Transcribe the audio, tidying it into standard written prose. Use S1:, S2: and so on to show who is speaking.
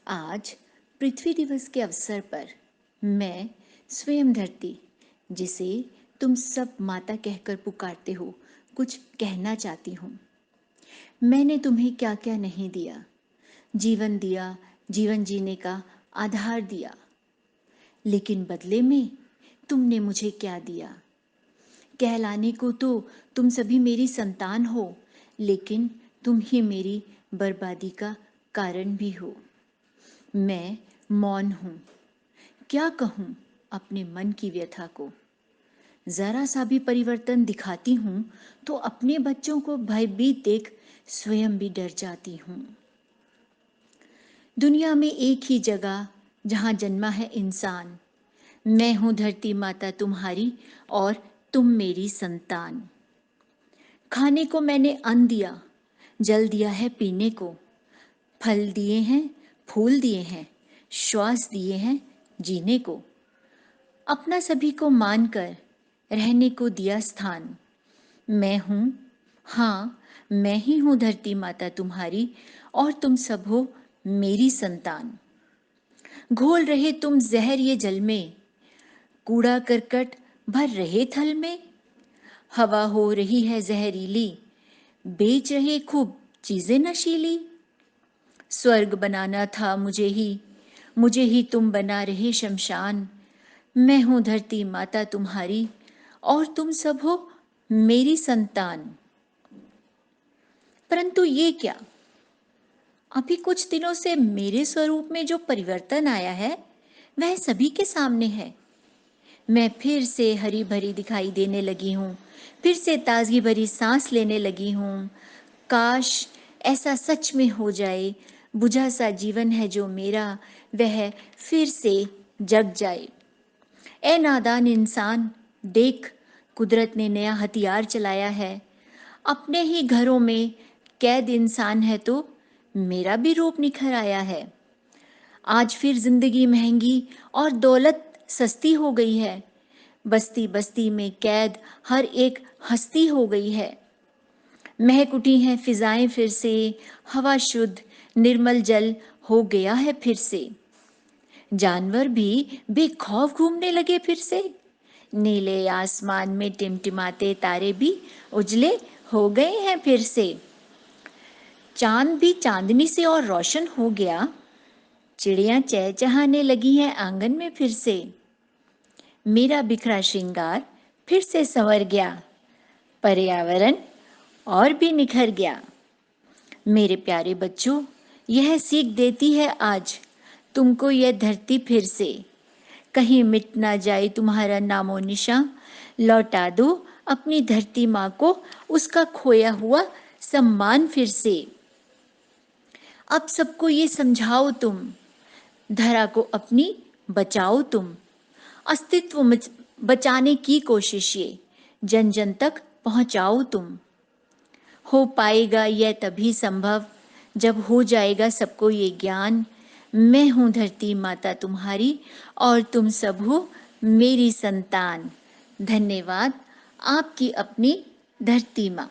S1: आज पृथ्वी दिवस के अवसर पर मैं स्वयं धरती, जिसे तुम सब माता कहकर पुकारते हो, कुछ कहना चाहती हूँ। मैंने तुम्हें क्या क्या नहीं दिया। जीवन दिया, जीवन जीने का आधार दिया, लेकिन बदले में तुमने मुझे क्या दिया। कहलाने को तो तुम सभी मेरी संतान हो, लेकिन तुम ही मेरी बर्बादी का कारण भी हो। मैं मौन हूँ, क्या कहूँ अपने मन की व्यथा को। जरा सा भी परिवर्तन दिखाती हूँ तो अपने बच्चों को भयभीत देख स्वयं भी डर जाती हूँ। दुनिया में एक ही जगह जहाँ जन्मा है इंसान, मैं हूँ धरती माता तुम्हारी और तुम मेरी संतान। खाने को मैंने अन्न दिया, जल दिया है पीने को, फल दिए हैं, फूल दिए हैं, श्वास दिए हैं जीने को। अपना सभी को मानकर रहने को दिया स्थान। मैं हूँ, हाँ मैं ही हूँ धरती माता तुम्हारी और तुम सब हो मेरी संतान। घोल रहे तुम जहर ये जल में, कूड़ा करकट भर रहे थल में। हवा हो रही है जहरीली, बेच रहे खूब चीजें नशीली। स्वर्ग बनाना था मुझे ही तुम बना रहे शमशान। मैं हूँ धरती माता तुम्हारी और तुम सब हो मेरी संतान। परंतु ये क्या, अभी कुछ दिनों से मेरे स्वरूप में जो परिवर्तन आया है वह सभी के सामने है। मैं फिर से हरी भरी दिखाई देने लगी हूँ, फिर से ताजगी भरी सांस लेने लगी हूँ। काश ऐसा सच में हो जाए, बुझा सा जीवन है जो मेरा वह फिर से जग जाए। ए नादान इंसान, देख कुदरत ने नया हथियार चलाया है। अपने ही घरों में कैद इंसान है तो मेरा भी रूप निखर आया है। आज फिर जिंदगी महंगी और दौलत सस्ती हो गई है। बस्ती बस्ती में कैद हर एक हस्ती हो गई है। महक उठी हैं फिजाएं फिर से, हवा शुद्ध निर्मल जल हो गया है फिर से। जानवर भी बेखौफ घूमने लगे फिर से। नीले आसमान में टिमटिमाते तारे भी उजले हो गए हैं फिर से। चांद भी चांदनी से और रोशन हो गया। चिड़ियां चहचहाने लगी हैं आंगन में फिर से। मेरा बिखरा श्रृंगार फिर से संवर गया, पर्यावरण और भी निखर गया। मेरे प्यारे बच्चों, यह सीख देती है आज तुमको यह धरती फिर से। कहीं मिट ना जाए तुम्हारा नामो निशान। लौटा दो अपनी धरती माँ को उसका खोया हुआ सम्मान फिर से। अब सबको ये समझाओ तुम, धरा को अपनी बचाओ तुम। अस्तित्व बचाने की कोशिश ये जन जन तक पहुंचाओ तुम। हो पाएगा यह तभी संभव जब हो जाएगा सबको ये ज्ञान। मैं हूँ धरती माता तुम्हारी और तुम सब हो मेरी संतान। धन्यवाद, आपकी अपनी धरती माँ।